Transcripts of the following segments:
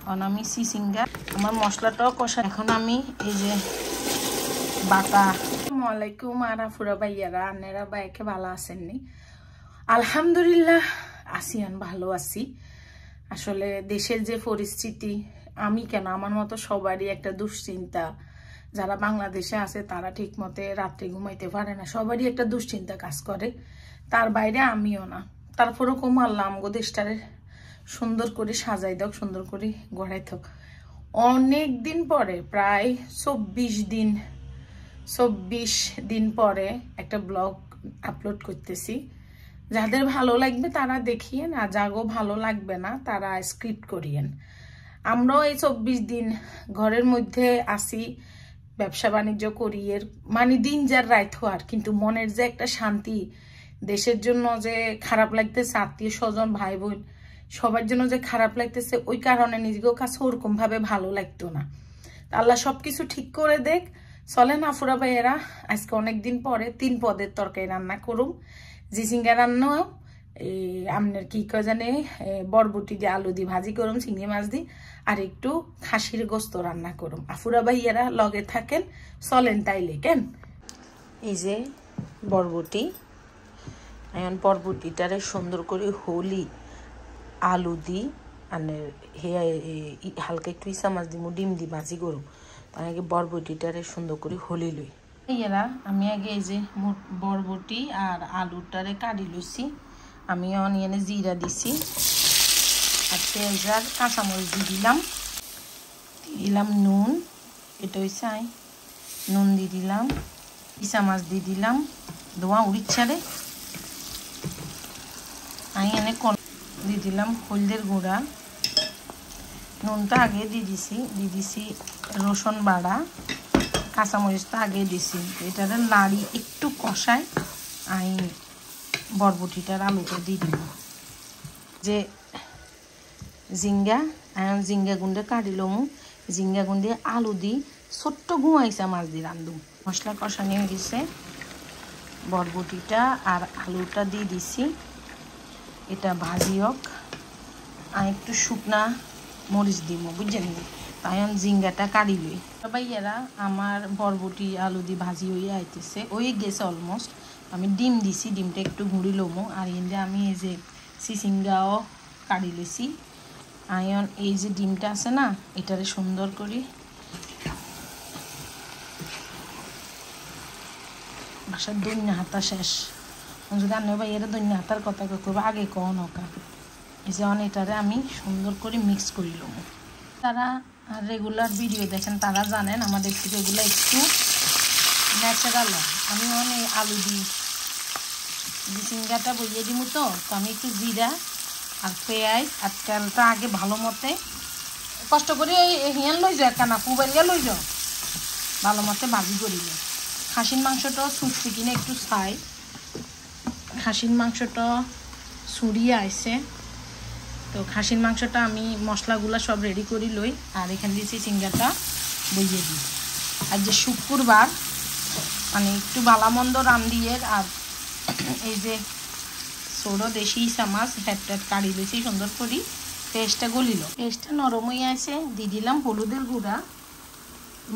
আমি সিসিঙ্গা আমার মশলাটাও কষা এখন আমি এই যে বাটা আসসালামু আলাইকুম আরাফুরা ভাইয়ারা আন্নারা ভাইকে ভালো আছেননি আলহামদুলিল্লাহ আসিয়ান ভালো আছি আসলে দেশের যে পরিস্থিতি আমি কেন আমার মতো সবারই একটা দুশ্চিন্তা যারা বাংলাদেশে আছে তারা ঠিকমতো রাতে ঘুমাইতে পারে না সবারই একটা দুশ্চিন্তা কাজ করে তার বাইরে আমিও না তারপরেও কম আল্লাহ আমগো দেশটারে সুন্দর করে সাজাই দাও সুন্দর করে গড়াই থাক অনেক দিন পরে প্রায় 24 দিন পরে একটা ব্লগ আপলোড করতেছি যাদের ভালো লাগবে তারা দেখিয়েন আর যাগো ভালো লাগবে না তারা স্ক্রিপ্ট করিয়েন আমরাও এই 24 দিন ঘরের মধ্যে আসি ব্যবসা বাণিজ্য করি এর মানে দিন যার রাত হওয়ার কিন্তু মনের যে একটা শান্তি দেশের জন্য যে খারাপ লাগতেছে আত্মীয় স্বজন ভাই বোন সবার জন্য যে খারাপ লাগতেছে ওই কারণে নিজেকেও কাছে ওরকম ভাবে ভালো লাগতো না আল্লাহ সবকিছু ঠিক করে দেখ চলেন আফুরা ভাইয়েরা আজকে অনেকদিন পরে 3 পদের তরকারি রান্না করুম জিসিঙ্গা রান্না আপনার কি কয় জানে বরবটি দিয়ে আলু দিয়ে ভাজি করুম চিংড়ি মাছ দিয়ে আর একটু খাসির গোস্ত রান্না করুম আফুরা ভাইয়েরা লগে থাকেন চলেন তাইলে কেন এই যে বরবটি এখন বরবটিটারে সুন্দর করে হলি আলু দি মানে হালকা একটু ইসা মাছ দিব ডিম দি ভাজি করুম তার আগে বরবটিটারে সুন্দর করে হলি লই এরা আমি আগে এই যে বরবটি আর আলুটারে কাটি লইছি আমি অনিয়নে জিরা দিছি আর পেঁয়াজ আর কাঁচামরিচ দিয়ে দিলাম নুন এটা হইছে নুন দিয়ে দিলাম ইসা মাছ দিয়ে দিলাম ধোয়া উড়িচ্ছারে আমি এনে দিয়ে দিলাম হলদের গুঁড়া নুনটা আগে দিয়ে দিছি রসুন বাড়া কাঁচামরিচটা আগে দিছি এটারে নাড়ি একটু কষায় আমি বরবটিটার আলুটা দিয়ে দিব যে জিঙ্গা গুন্ডে কাটিলাম জিঙ্গা গুন্ডে আলু দি ছোট্ট ঘুমাইছে মাছ দিয়ে রান্ধুম মশলা কষানি হয়ে গেছে বরবটিটা আর আলুটা দিয়ে দিছি এটা ভাজি হোক আর একটু শুকনা মরিচ দিব বুঝছেন তাই জিঙ্গাটা কাটি লই ভাইয়ারা আমার বরবটি আলু দিয়ে ভাজি হয়ে আইতেছে ওই গেছে অলমোস্ট আমি ডিম দিছি ডিমটা একটু ঘুরি লমো আর এনে আমি এই যে সিসিঙ্গাও কাটি লইছি আয়ন এই যে ডিমটা আছে না এটারে সুন্দর করে বাসার দৈন্য হাতা শেষ যদি আনে ভাইয়ারা দৈন্য হাতার কথা করবো আগে কন ওকা এই যে এটারে আমি সুন্দর করে মিক্স করে লমো তারা রেগুলার ভিডিও দেখেন তারা জানেন আমাদের থেকে এগুলো একটু ন্যাচারাল আমি অনেক আলু দিই জিসিঙ্গাটা বইয়ে দিব তো আমি একটু জিরা আর পেঁয়াজ আর তেলটা আগে ভালো মতে কষ্ট করে হিয়ান লই যাও একটা না পুবাইয়া লই যাও ভালো মতে ভাজি করিল খাসির মাংসটা ছুটছি কিনে একটু ছাই খাসির মাংসটা ছুরিয়ে আইছে তো খাসির মাংসটা আমি মশলাগুলো সব রেডি করি লই আর এখানে দিয়েছি চিংড়াটা বইয়ে দিই আর যে শুক্রবার মানে একটু বালামন্দ রান্ধিয়ে আর এই যে ছোটো দেশি ইসা মাছ হ্যাট কাটি দিয়েছি সুন্দর করি পেস্টটা গলিল পেস্টটা নরম হয়ে আছে দিয়ে দিলাম হলুদের গুঁড়া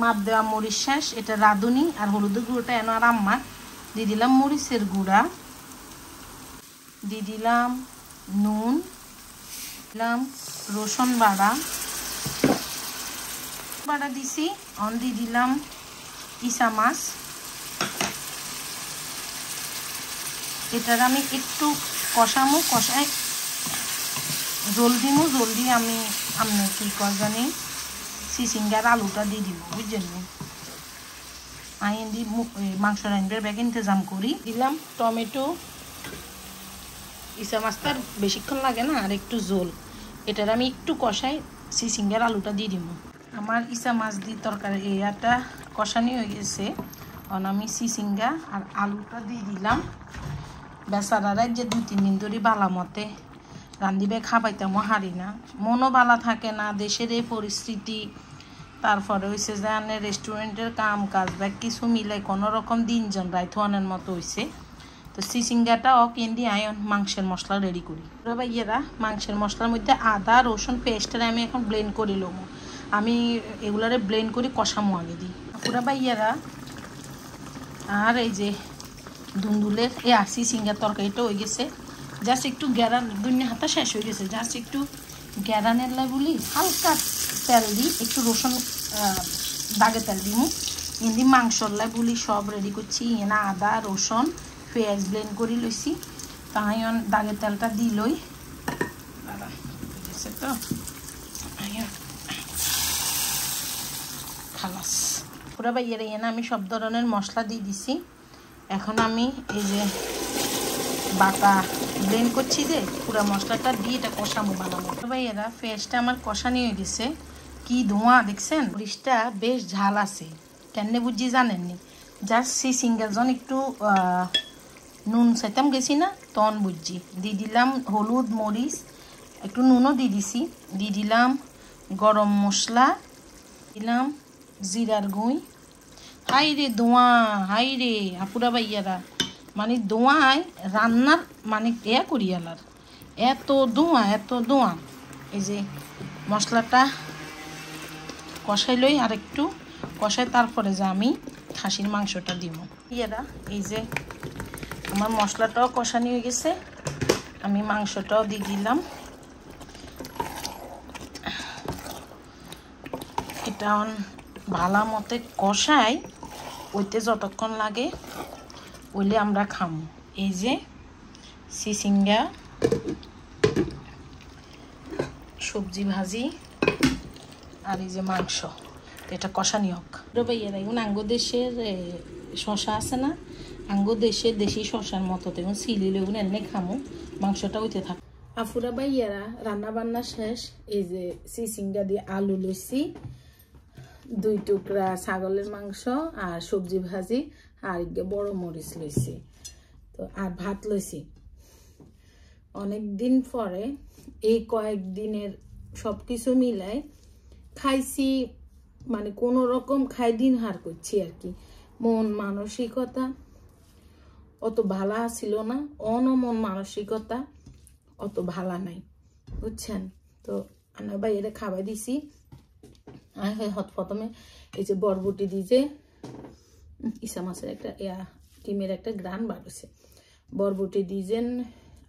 মাপ দেওয়া মরিচ শেষ এটা রাঁধুনি আর হলুদের গুঁড়োটা এনো আর আম্মা দিয়ে দিলাম মরিচের গুঁড়া দিয়ে দিলাম নুন দিলাম রসুন বাড়া দিছি দিয়ে দিলাম ইসা মাছ এটার আমি একটু কষামো কষাই জল দিয়ে আমি আপনার কি জানি সিসিঙ্গার আলুটা দিয়ে দিব বুঝছেন আইন মাংস রান্নার ব্যাগ ইন্তজাম করি দিলাম টমেটো ইসা মাছটার বেশিক্ষণ লাগে না আর একটু জল এটার আমি একটু কষাই সিসিঙ্গার আলুটা দিয়ে দিব আমার ইসা মাছ দিয়ে তরকারি এটা কষানি হয়ে গেছে কারণ আমি সিসিঙ্গা আর আলুটা দিয়ে দিলাম বেচারারা যে 2-3 দিন ধরে বালা মতে রান্ধিবে খাবাইতামও হারি না মনও বালা থাকে না দেশের এই পরিস্থিতি তারপরে হয়েছে যে রেস্টুরেন্টের কাম কাজ বা কিছু মিলে কোনো রকম দিনজন রাইত হওয়ানোর মতো হয়েছে তো সিসিঙ্গাটাও কেন্দি আয়ন মাংসের মশলা রেডি করি। ভাইয়েরা মাংসের মশলার মধ্যে আদা রসুন পেস্টটা আমি এখন ব্লেন্ড করে লব। আমি এগুলারে ব্লেন্ড করি কষামো আগে দিই পুরা ভাইয়েরা। আর এই যে ধুন্দুলের সিসিঙ্গার তরকারিটা হয়ে গেছে, জাস্ট একটু গ্যারান দুনিয়া হাতা শেষ হয়ে গেছে, জাস্ট একটু গ্যারানের বলি হালকা তেল দিই, একটু রসুন দাগে তেল দিই এমনি মাংসর বলি সব রেডি করছি। এনা আদা রসুন পেঁয়াজ ব্লেন্ড করে লইছি, তাই দাগে তেলটা দিলই তো খালাস পুরা বাইরে এনে আমি সব ধরনের মশলা দিয়ে দিছি। এখন আমি এই যে বাটা ব্লেন্ড করছি যে পুরা মশলাটা দিয়ে এটা কষামো বানাবো। ভাইয়েরা পেঁয়াজটা আমার কষানি হয়ে গেছে, কি ধোঁয়া দেখছেন, মরিচটা বেশ ঝাল আছে, কেন বুঝি জানেননি, জাস্ট সিসিঙ্গার জন একটু নুন চাইতাম গেছি না তখন বুঝছি দিয়ে দিলাম হলুদ মরিচ একটু নুনও দিয়ে দিছি, দিয়ে দিলাম গরম মশলা, দিলাম জিরার গুঁই। হাই রে ধোঁয়া, হাই রে আপুরা ভাইয়ারা, মানে ধোঁয়ায় রান্নার মানে করিয়ালার এত ধোঁয়া এত ধোঁয়া। এই যে মশলাটা কষাইলই আর একটু কষাই তারপরে যে আমি খাসির মাংসটা দিব। ইয়েরা এই যে আমার মশলাটাও কষানি হয়ে গেছে, আমি মাংসটাও দিয়ে দিলাম। এটা ভালো মতে কষাই ওইতে যতক্ষণ লাগে ওইলে আমরা খামো। এই যে সিসিঙ্গা সবজি ভাজি আর এই যে মাংস, এটা কষানি হোক। ভাইয়েরা এখন আঙ্গো দেশের শশা আছে না, আঙ্গো দেশের দেশি শশার মতো এখন সিলিলে এখন এনে খামো, মাংসটা হইতে থাক। আফুরা ভাইয়ারা রান্না বান্না শেষ। এই যে সিসিঙ্গা দিয়ে আলু লইছি, 2 টুকরা ছাগলের মাংস আর সবজি ভাজি আর বড় মরিচ লইছি, তো আর ভাত লইছি। অনেক দিন পরে এই কয়েকদিনের সবকিছু মিলাই খাইছি, মানে কোনো রকম খাই দিন হার করছি আর কি। মন মানসিকতা অত ভালো ছিল না, মন মানসিকতা অত ভালো নাই বুঝছেন। তো আমরা বাইরে খাবার দিছি। প্রথমে এই যে বরবটি দিয়ে ইসা মাছের একটা ডিমের একটা গ্রান বাড়ছে, বরবটি দিয়েছেন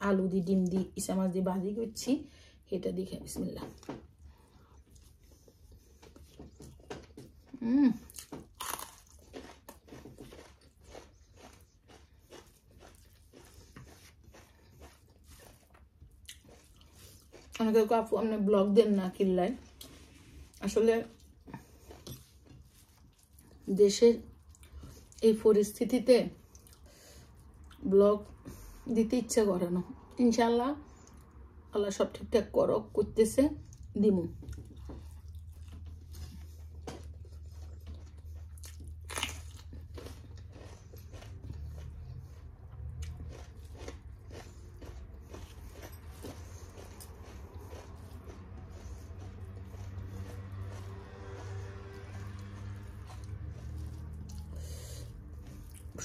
আলু দিয়ে ডিম দিয়ে ইসা মাছ দিয়ে ভাজি করছি, এটা দেখে বিসমিল্লাহ। অনেকে আপু আপনি ব্লগ দেন না কিল্লায়, আসলে দেশের এই পরিস্থিতিতে ব্লগ দিতে ইচ্ছা করে না। ইনশাল্লাহ আল্লাহ সব ঠিকঠাক করতেছে, দিমু।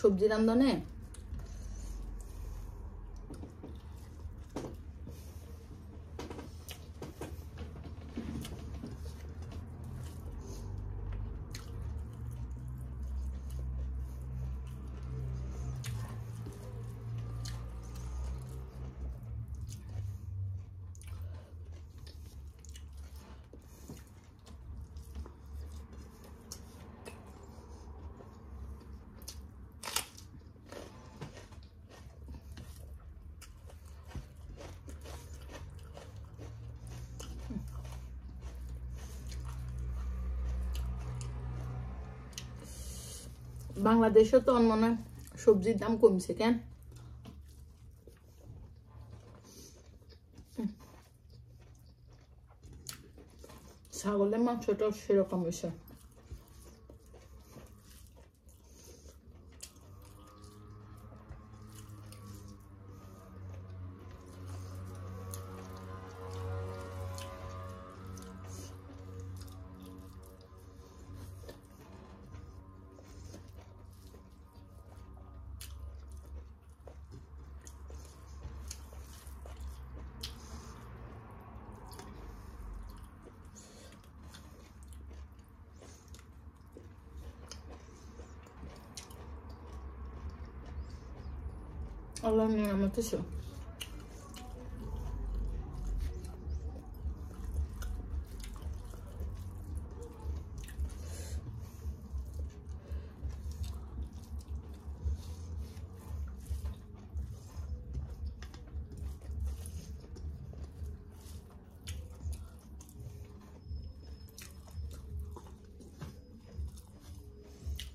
সবজি রান্ধনে বাংলাদেশে তো মনে সবজির দাম কমছে কেন? ছাগলের মাংসটাও সেরকম হয়েছে। Allah nimet ise.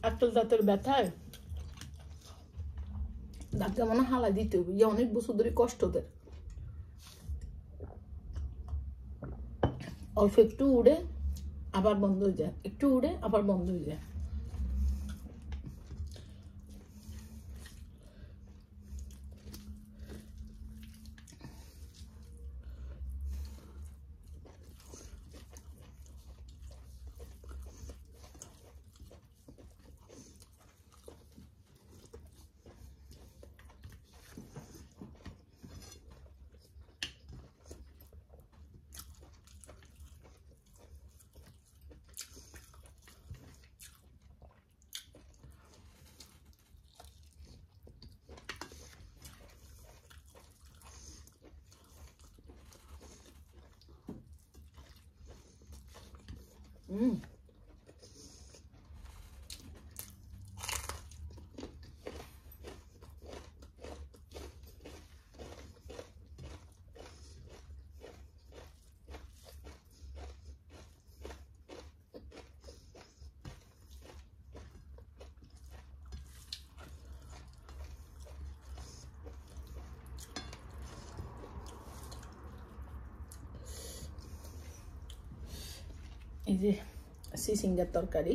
আটল দাঁতের ব্যথায় দাঁত যেমন হালা দিতে হবে, যে অনেক বছর ধরে কষ্ট দেয়, অল্প একটু উড়ে আবার বন্ধ হয়ে যায়, একটু উড়ে আবার বন্ধ হয়ে যায়। এই যে সিসিঙ্গার তরকারি,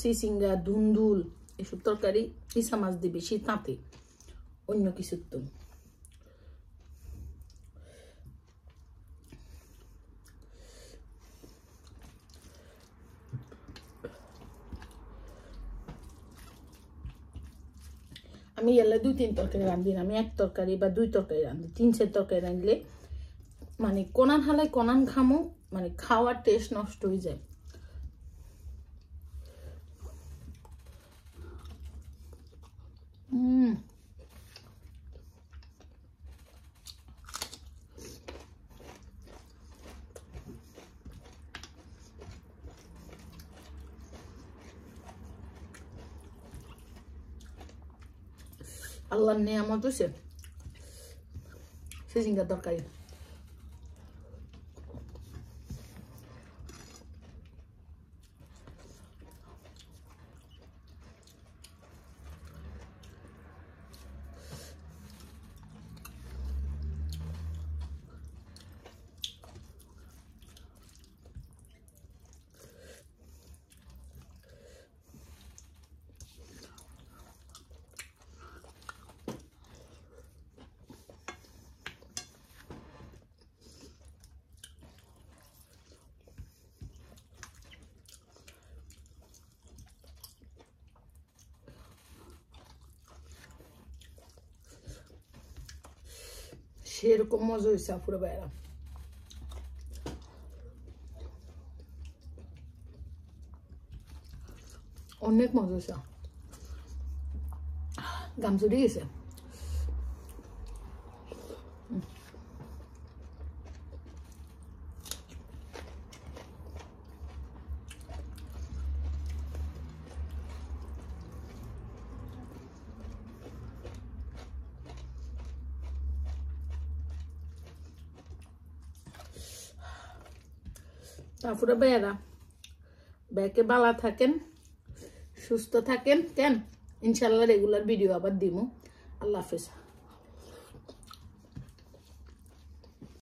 সিসিঙ্গা, ধুন্দুল এসব তরকারি ইসা মাছ দিয়ে বেশি তাঁতে, অন্য কিছুর তো। আমি এলে 2-3 তরকারি রাঁধি না, আমি 1 তরকারি বা 2 তরকারি রাঁধি। 3-4 তরকারি রাঁধলে মানে কোনান হালায় কোনান খামো, মানে খাওয়ার টেস্ট নষ্ট হয়ে যায়। আল্লাহর নিয়ামত হইছে সিসিঙ্গার তরকারি। সেরকম মজা হয়েছে আপুরা ভাইরা, অনেক মজা হয়েছে, গাম চড়ে গেছে। তারপরে বেড়া ব্যাকে ভালো থাকেন, সুস্থ থাকেন, কেন ইনশাল্লাহ রেগুলার ভিডিও আবার দিব। আল্লাহ হাফেজ।